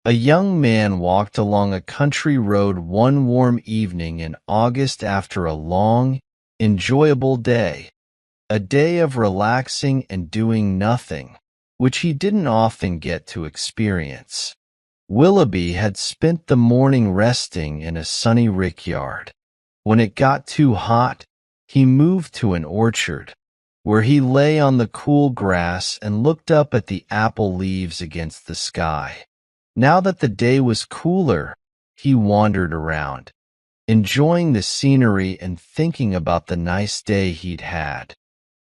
A young man walked along a country road one warm evening in August after a long, enjoyable day, a day of relaxing and doing nothing, which he didn't often get to experience. Willoughby had spent the morning resting in a sunny rickyard. When it got too hot, he moved to an orchard, where he lay on the cool grass and looked up at the apple leaves against the sky. Now that the day was cooler, he wandered around, enjoying the scenery and thinking about the nice day he'd had.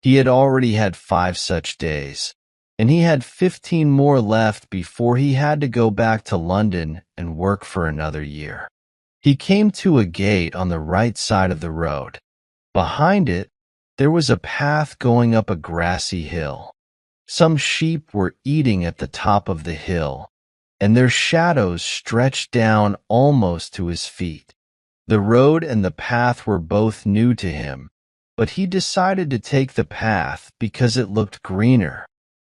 He had already had 5 such days, and he had 15 more left before he had to go back to London and work for another year. He came to a gate on the right side of the road. Behind it, there was a path going up a grassy hill. Some sheep were eating at the top of the hill, and their shadows stretched down almost to his feet. The road and the path were both new to him, but he decided to take the path because it looked greener.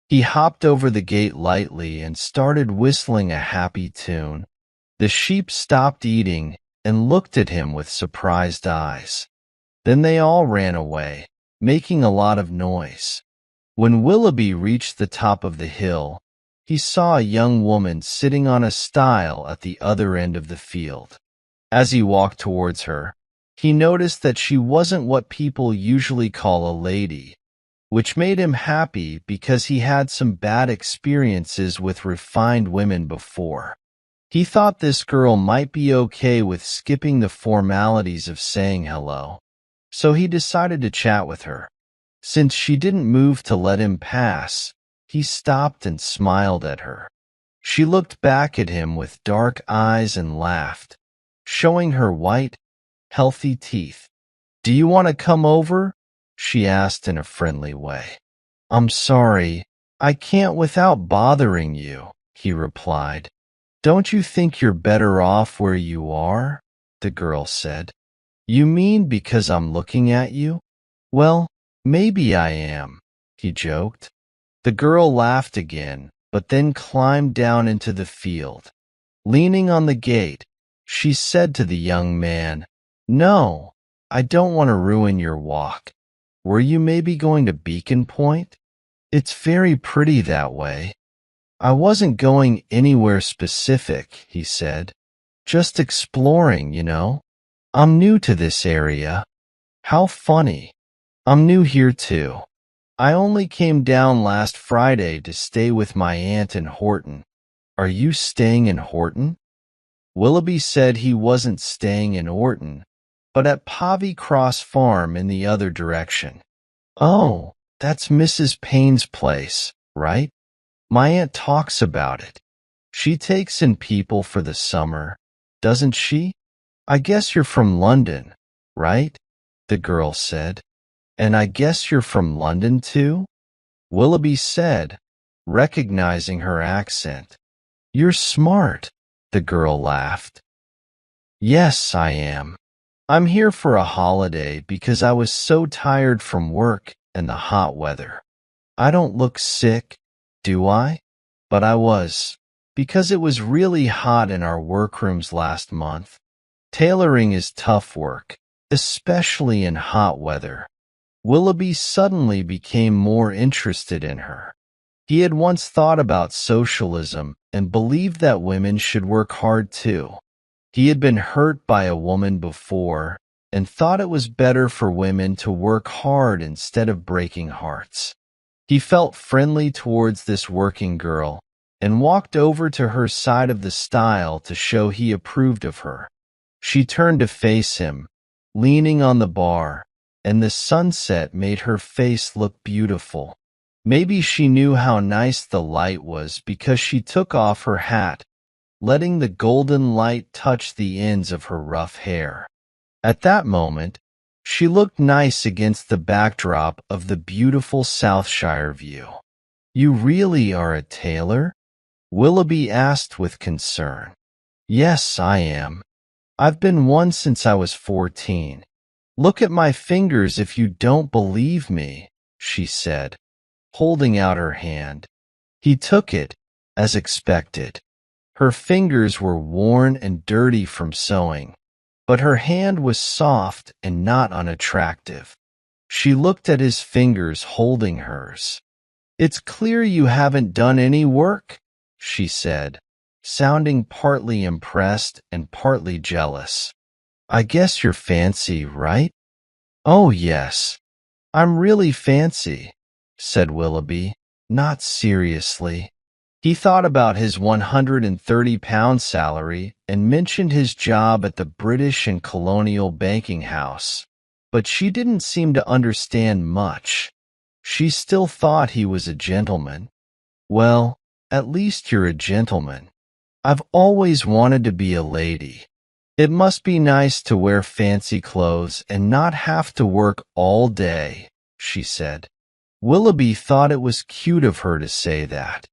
He hopped over the gate lightly and started whistling a happy tune. The sheep stopped eating and looked at him with surprised eyes. Then they all ran away, making a lot of noise. When Willoughby reached the top of the hill, he saw a young woman sitting on a stile at the other end of the field. As he walked towards her, he noticed that she wasn't what people usually call a lady, which made him happy because he had some bad experiences with refined women before. He thought this girl might be okay with skipping the formalities of saying hello, so he decided to chat with her. Since she didn't move to let him pass, he stopped and smiled at her. She looked back at him with dark eyes and laughed, showing her white, healthy teeth. "Do you want to come over?" she asked in a friendly way. "I'm sorry, I can't without bothering you," he replied. "Don't you think you're better off where you are?" the girl said. "You mean because I'm looking at you?" "Well, maybe I am," he joked. The girl laughed again, but then climbed down into the field. Leaning on the gate, she said to the young man, "No, I don't want to ruin your walk. Were you maybe going to Beacon Point? It's very pretty that way." "I wasn't going anywhere specific," he said. "Just exploring, you know. I'm new to this area." "How funny. I'm new here too. I only came down last Friday to stay with my aunt in Horton." "Are you staying in Horton?" Willoughby said he wasn't staying in Horton, but at Pavy Cross Farm in the other direction. "Oh, that's Mrs. Payne's place, right? My aunt talks about it. She takes in people for the summer, doesn't she? I guess you're from London, right?" the girl said. "And I guess you're from London too?" Willoughby said, recognizing her accent. "You're smart," the girl laughed. "Yes, I am. I'm here for a holiday because I was so tired from work and the hot weather. I don't look sick, do I? But I was, because it was really hot in our workrooms last month. Tailoring is tough work, especially in hot weather." Willoughby suddenly became more interested in her. He had once thought about socialism and believed that women should work hard too. He had been hurt by a woman before and thought it was better for women to work hard instead of breaking hearts. He felt friendly towards this working girl and walked over to her side of the stile to show he approved of her. She turned to face him, leaning on the bar, and the sunset made her face look beautiful. Maybe she knew how nice the light was because she took off her hat, letting the golden light touch the ends of her rough hair. At that moment, she looked nice against the backdrop of the beautiful Southshire view. "You really are a tailor?" Willoughby asked with concern. "Yes, I am. I've been one since I was 14. Look at my fingers if you don't believe me," she said, holding out her hand. He took it, as expected. Her fingers were worn and dirty from sewing, but her hand was soft and not unattractive. She looked at his fingers holding hers. "It's clear you haven't done any work," she said, sounding partly impressed and partly jealous. "I guess you're fancy, right?" "Oh, yes, I'm really fancy," said Willoughby, not seriously. He thought about his £130 salary and mentioned his job at the British and Colonial Banking House, but she didn't seem to understand much. She still thought he was a gentleman. "Well, at least you're a gentleman. I've always wanted to be a lady. It must be nice to wear fancy clothes and not have to work all day," she said. Willoughby thought it was cute of her to say that.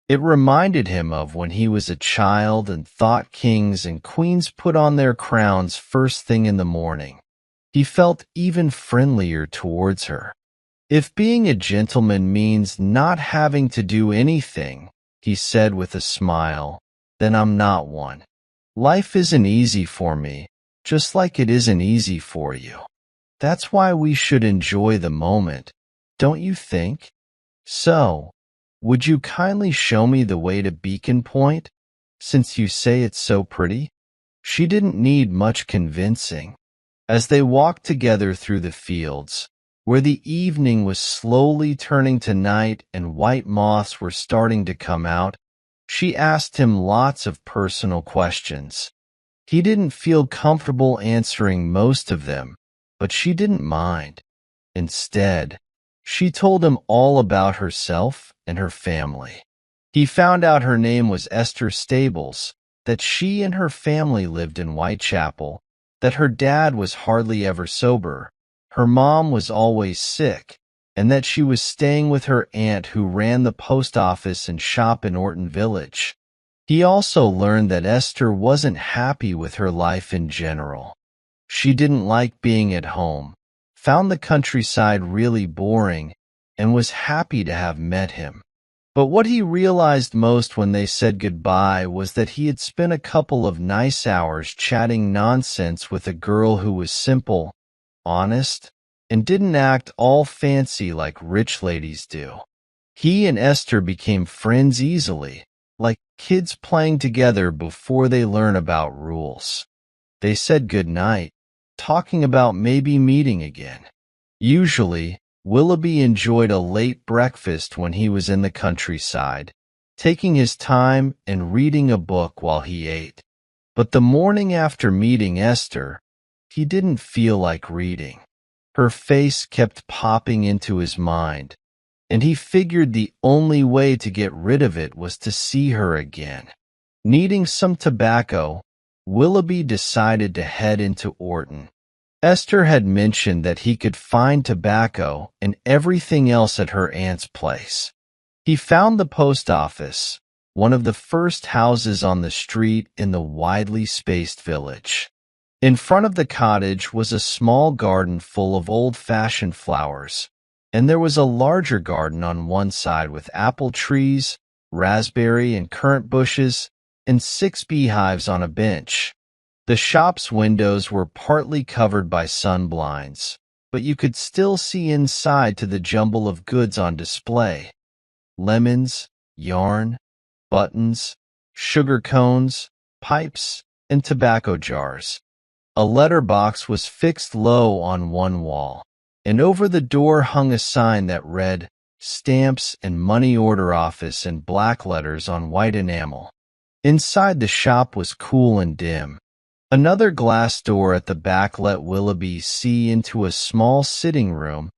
It reminded him of when he was a child and thought kings and queens put on their crowns first thing in the morning. He felt even friendlier towards her. "If being a gentleman means not having to do anything," he said with a smile, "then I'm not one. Life isn't easy for me, just like it isn't easy for you. That's why we should enjoy the moment, don't you think? So, would you kindly show me the way to Beacon Point, since you say it's so pretty?" She didn't need much convincing. As they walked together through the fields, where the evening was slowly turning to night and white moths were starting to come out, she asked him lots of personal questions. He didn't feel comfortable answering most of them, but she didn't mind. Instead, she told him all about herself and her family. He found out her name was Esther Stables, that she and her family lived in Whitechapel, that her dad was hardly ever sober, her mom was always sick, and that she was staying with her aunt who ran the post office and shop in Orton Village. He also learned that Esther wasn't happy with her life in general. She didn't like being at home, found the countryside really boring, and was happy to have met him. But what he realized most when they said goodbye was that he had spent a couple of nice hours chatting nonsense with a girl who was simple, honest, and didn't act all fancy like rich ladies do. He and Esther became friends easily, like kids playing together before they learn about rules. They said goodnight, talking about maybe meeting again. Usually, Willoughby enjoyed a late breakfast when he was in the countryside, taking his time and reading a book while he ate. But the morning after meeting Esther, he didn't feel like reading. Her face kept popping into his mind, and he figured the only way to get rid of it was to see her again. Needing some tobacco, Willoughby decided to head into Orton. Esther had mentioned that he could find tobacco and everything else at her aunt's place. He found the post office, one of the first houses on the street in the widely spaced village. In front of the cottage was a small garden full of old-fashioned flowers, and there was a larger garden on one side with apple trees, raspberry and currant bushes, and 6 beehives on a bench. The shop's windows were partly covered by sun blinds, but you could still see inside to the jumble of goods on display. Lemons, yarn, buttons, sugar cones, pipes, and tobacco jars. A letter box was fixed low on one wall, and over the door hung a sign that read, "Stamps and Money Order Office" in black letters on white enamel. Inside the shop was cool and dim. Another glass door at the back let Willoughby see into a small sitting room,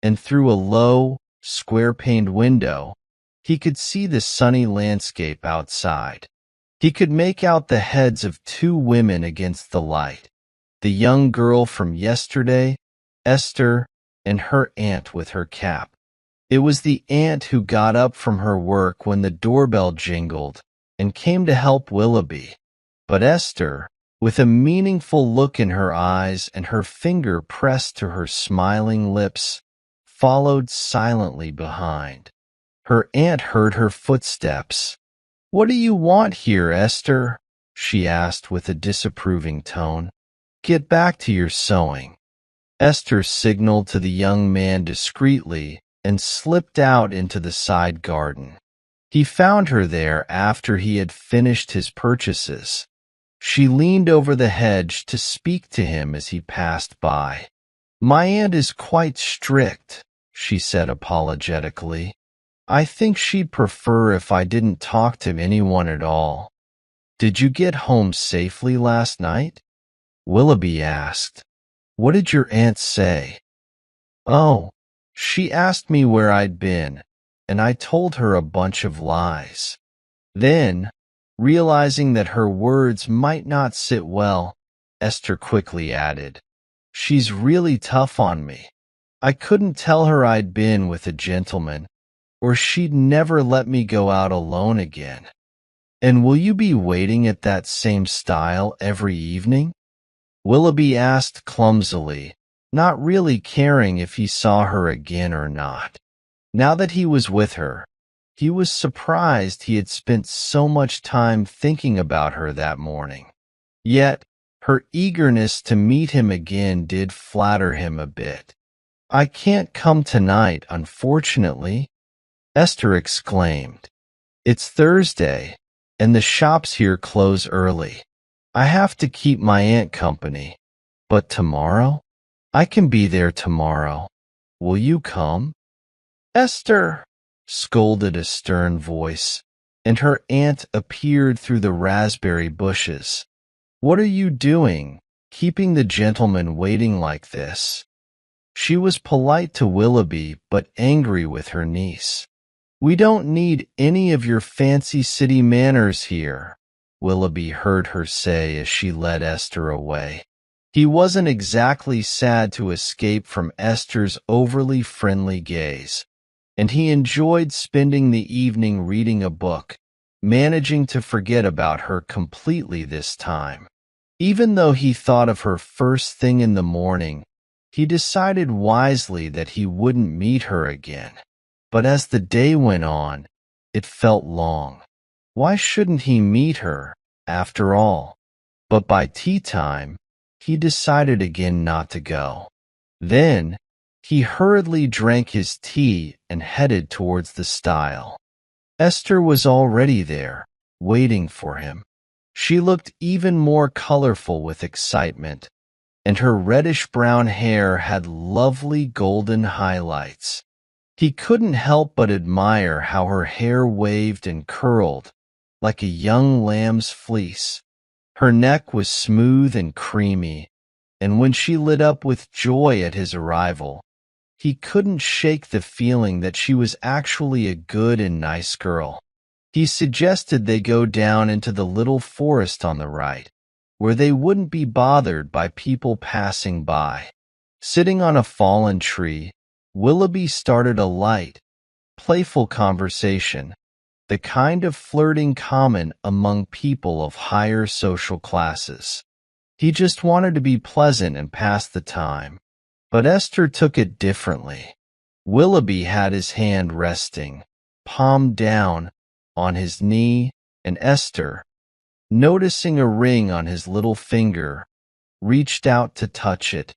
and through a low, square-paned window, he could see the sunny landscape outside. He could make out the heads of 2 women against the light. The young girl from yesterday, Esther, and her aunt with her cap. It was the aunt who got up from her work when the doorbell jingled and came to help Willoughby. But Esther, with a meaningful look in her eyes and her finger pressed to her smiling lips, followed silently behind. Her aunt heard her footsteps, "What do you want here, Esther?" she asked with a disapproving tone. "Get back to your sewing." Esther signaled to the young man discreetly and slipped out into the side garden. He found her there after he had finished his purchases. She leaned over the hedge to speak to him as he passed by. "My aunt is quite strict," she said apologetically. "I think she'd prefer if I didn't talk to anyone at all." "Did you get home safely last night?" Willoughby asked. "What did your aunt say?" "Oh, she asked me where I'd been, and I told her a bunch of lies." Then, realizing that her words might not sit well, Esther quickly added, "She's really tough on me. I couldn't tell her I'd been with a gentleman, or she'd never let me go out alone again." "And will you be waiting at that same stile every evening?" Willoughby asked clumsily, not really caring if he saw her again or not. Now that he was with her, he was surprised he had spent so much time thinking about her that morning. Yet, her eagerness to meet him again did flatter him a bit. "I can't come tonight, unfortunately," Esther exclaimed. "It's Thursday, and the shops here close early. I have to keep my aunt company. But tomorrow? I can be there tomorrow. Will you come?" "Esther!" scolded a stern voice, and her aunt appeared through the raspberry bushes. "What are you doing, keeping the gentleman waiting like this?" She was polite to Willoughby, but angry with her niece. "We don't need any of your fancy city manners here," Willoughby heard her say as she led Esther away. He wasn't exactly sad to escape from Esther's overly friendly gaze, and he enjoyed spending the evening reading a book, managing to forget about her completely this time. Even though he thought of her first thing in the morning, he decided wisely that he wouldn't meet her again. But as the day went on, it felt long. Why shouldn't he meet her, after all? But by tea time, he decided again not to go. Then, he hurriedly drank his tea and headed towards the stile. Esther was already there, waiting for him. She looked even more colorful with excitement, and her reddish-brown hair had lovely golden highlights. He couldn't help but admire how her hair waved and curled, like a young lamb's fleece. Her neck was smooth and creamy, and when she lit up with joy at his arrival, he couldn't shake the feeling that she was actually a good and nice girl. He suggested they go down into the little forest on the right, where they wouldn't be bothered by people passing by. Sitting on a fallen tree, Willoughby started a light, playful conversation, the kind of flirting common among people of higher social classes. He just wanted to be pleasant and pass the time. But Esther took it differently. Willoughby had his hand resting, palm down, on his knee, and Esther, noticing a ring on his little finger, reached out to touch it.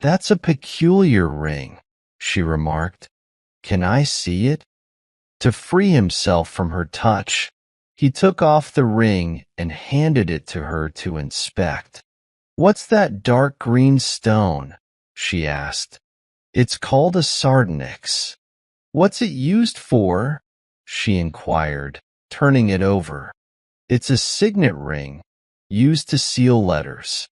"That's a peculiar ring," she remarked. "Can I see it?" To free himself from her touch, he took off the ring and handed it to her to inspect. "What's that dark green stone?" she asked. "It's called a sardonyx." "What's it used for?" she inquired, turning it over. "It's a signet ring, used to seal letters.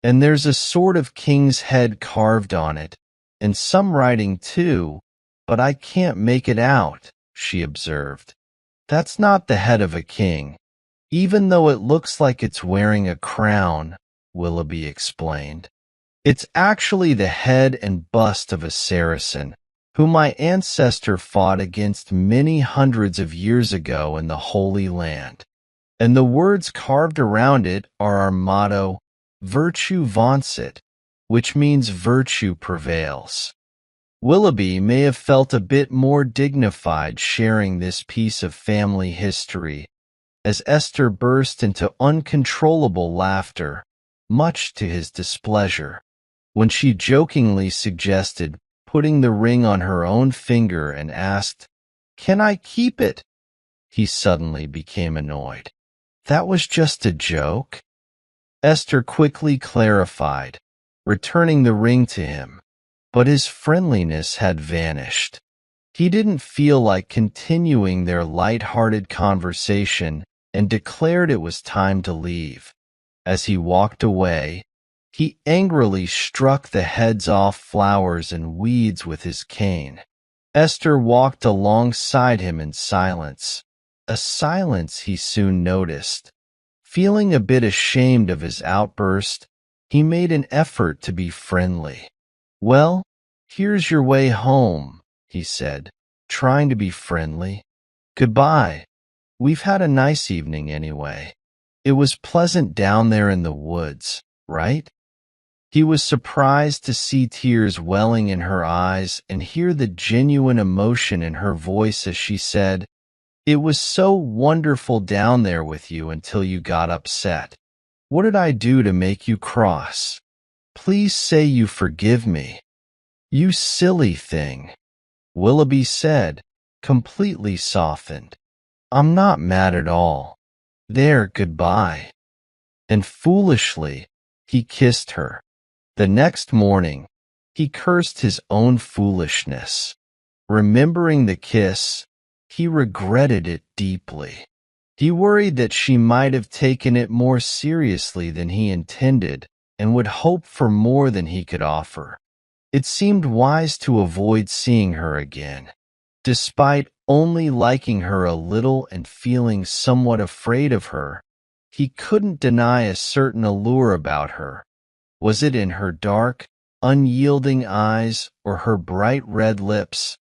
And there's a sort of king's head carved on it, and some writing too, but I can't make it out," she observed. "That's not the head of a king, even though it looks like it's wearing a crown," Willoughby explained. "It's actually the head and bust of a Saracen, who my ancestor fought against many hundreds of years ago in the Holy Land. And the words carved around it are our motto, Virtue vaunts, which means virtue prevails." Willoughby may have felt a bit more dignified sharing this piece of family history, as Esther burst into uncontrollable laughter, much to his displeasure. When she jokingly suggested putting the ring on her own finger and asked, "Can I keep it?" he suddenly became annoyed. "That was just a joke," Esther quickly clarified, returning the ring to him. But his friendliness had vanished. He didn't feel like continuing their light-hearted conversation and declared it was time to leave. As he walked away, he angrily struck the heads off flowers and weeds with his cane. Esther walked alongside him in silence, a silence he soon noticed. Feeling a bit ashamed of his outburst, he made an effort to be friendly. "Well, here's your way home," he said, trying to be friendly. "Goodbye. We've had a nice evening anyway. It was pleasant down there in the woods, right?" He was surprised to see tears welling in her eyes and hear the genuine emotion in her voice as she said, "It was so wonderful down there with you until you got upset. What did I do to make you cross? Please say you forgive me." "You silly thing," Willoughby said, completely softened. "I'm not mad at all. There, goodbye." And foolishly, he kissed her. The next morning, he cursed his own foolishness. Remembering the kiss, he regretted it deeply. He worried that she might have taken it more seriously than he intended and would hope for more than he could offer. It seemed wise to avoid seeing her again. Despite only liking her a little and feeling somewhat afraid of her, he couldn't deny a certain allure about her. Was it in her dark, unyielding eyes or her bright red lips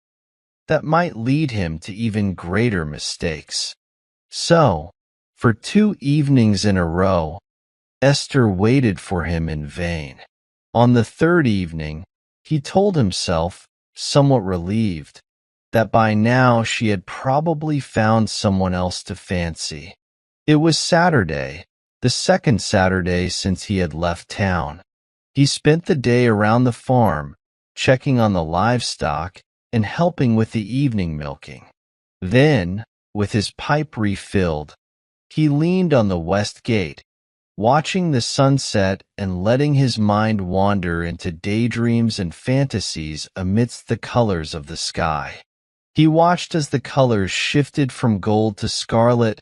that might lead him to even greater mistakes? So, for 2 evenings in a row, Esther waited for him in vain. On the third evening, he told himself, somewhat relieved, that by now she had probably found someone else to fancy. It was Saturday, the second Saturday since he had left town. He spent the day around the farm, checking on the livestock and helping with the evening milking. Then, with his pipe refilled, he leaned on the west gate, watching the sunset and letting his mind wander into daydreams and fantasies amidst the colors of the sky. He watched as the colors shifted from gold to scarlet,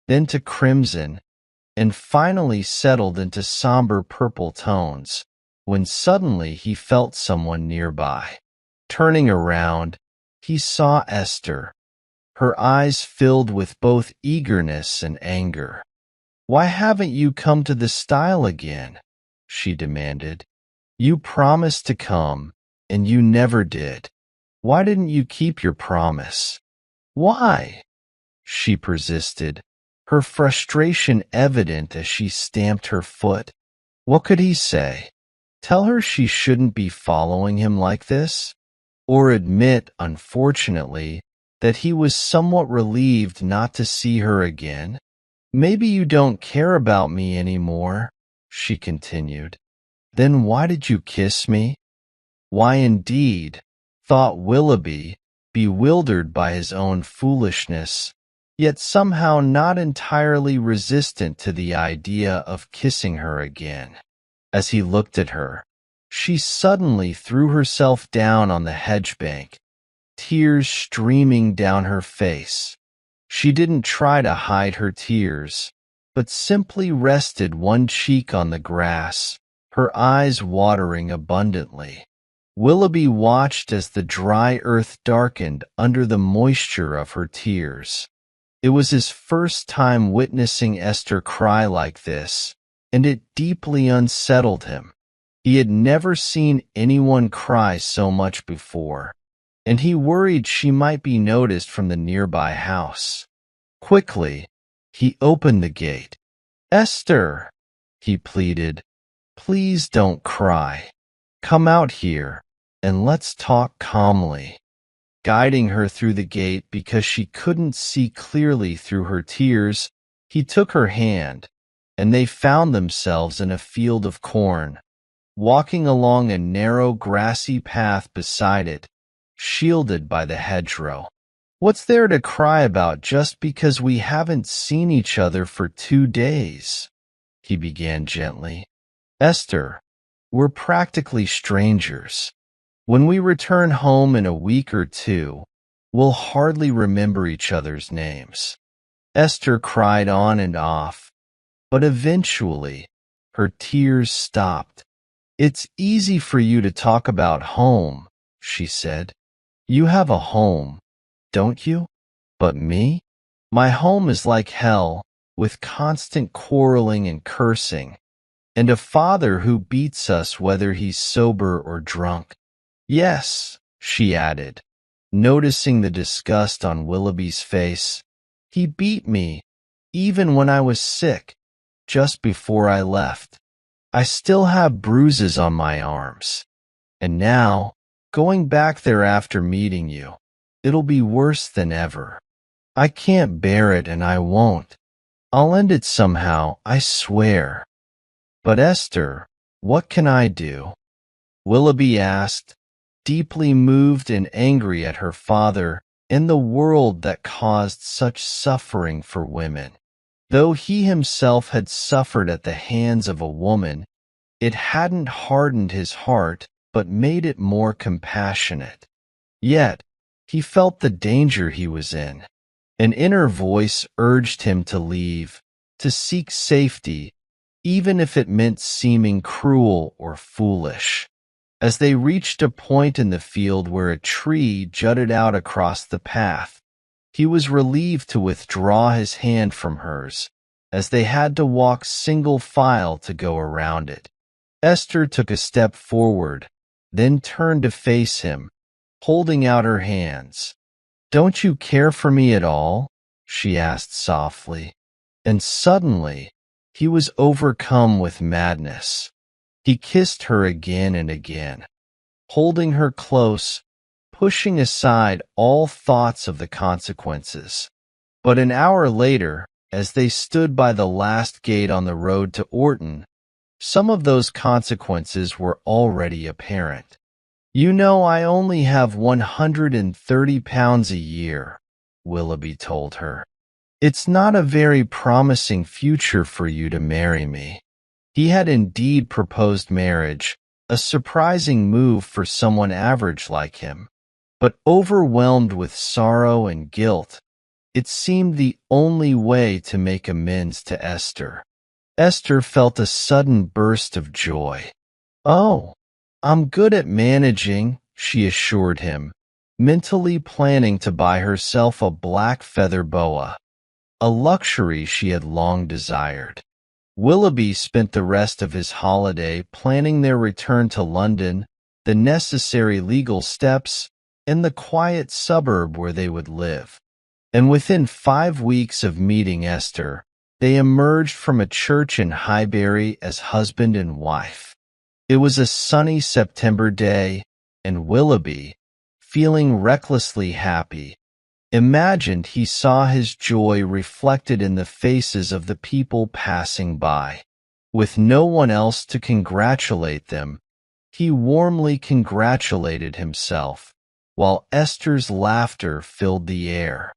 then to crimson, and finally settled into somber purple tones, when suddenly he felt someone nearby. Turning around, he saw Esther, her eyes filled with both eagerness and anger. "Why haven't you come to the stile again?" she demanded. "You promised to come, and you never did. Why didn't you keep your promise?" "Why?" she persisted, her frustration evident as she stamped her foot. What could he say? Tell her she shouldn't be following him like this? Or admit, unfortunately, that he was somewhat relieved not to see her again? "Maybe you don't care about me anymore," she continued. "Then why did you kiss me?" Why indeed, thought Willoughby, bewildered by his own foolishness, yet somehow not entirely resistant to the idea of kissing her again. As he looked at her, she suddenly threw herself down on the hedge bank, tears streaming down her face. She didn't try to hide her tears, but simply rested one cheek on the grass, her eyes watering abundantly. Willoughby watched as the dry earth darkened under the moisture of her tears. It was his first time witnessing Esther cry like this, and it deeply unsettled him. He had never seen anyone cry so much before, and he worried she might be noticed from the nearby house. Quickly, he opened the gate. "Esther," he pleaded, "please don't cry. Come out here, and let's talk calmly." Guiding her through the gate because she couldn't see clearly through her tears, He took her hand, and they found themselves in a field of corn, walking along a narrow grassy path beside it, shielded by the hedgerow. "What's there to cry about just because we haven't seen each other for 2 days?" he began gently. "Esther, we're practically strangers. When we return home in a week or two, we'll hardly remember each other's names." Esther cried on and off, but eventually her tears stopped. "It's easy for you to talk about home," she said. "You have a home, don't you? But me? My home is like hell, with constant quarreling and cursing, and a father who beats us whether he's sober or drunk." "Yes," she added, noticing the disgust on Willoughby's face. "He beat me, even when I was sick, just before I left. I still have bruises on my arms. And now, going back there after meeting you, it'll be worse than ever. I can't bear it, and I won't. I'll end it somehow, I swear." "But Esther, what can I do?" Willoughby asked, deeply moved and angry at her father and the world that caused such suffering for women. Though he himself had suffered at the hands of a woman, it hadn't hardened his heart but made it more compassionate. Yet, he felt the danger he was in. An inner voice urged him to leave, to seek safety, even if it meant seeming cruel or foolish. As they reached a point in the field where a tree jutted out across the path, he was relieved to withdraw his hand from hers, as they had to walk single file to go around it. Esther took a step forward, then turned to face him, holding out her hands. "Don't you care for me at all?" she asked softly. And suddenly, he was overcome with madness. He kissed her again and again, holding her close, pushing aside all thoughts of the consequences. But an hour later, as they stood by the last gate on the road to Orton, some of those consequences were already apparent. "You know I only have £130 a year," Willoughby told her. "It's not a very promising future for you to marry me." He had indeed proposed marriage, a surprising move for someone average like him. But overwhelmed with sorrow and guilt, it seemed the only way to make amends to Esther. Esther felt a sudden burst of joy. "Oh, I'm good at managing," she assured him, mentally planning to buy herself a black feather boa, a luxury she had long desired. Willoughby spent the rest of his holiday planning their return to London, the necessary legal steps, and the quiet suburb where they would live. And within 5 weeks of meeting Esther, they emerged from a church in Highbury as husband and wife. It was a sunny September day, and Willoughby, feeling recklessly happy, imagined he saw his joy reflected in the faces of the people passing by. With no one else to congratulate them, he warmly congratulated himself, while Esther's laughter filled the air.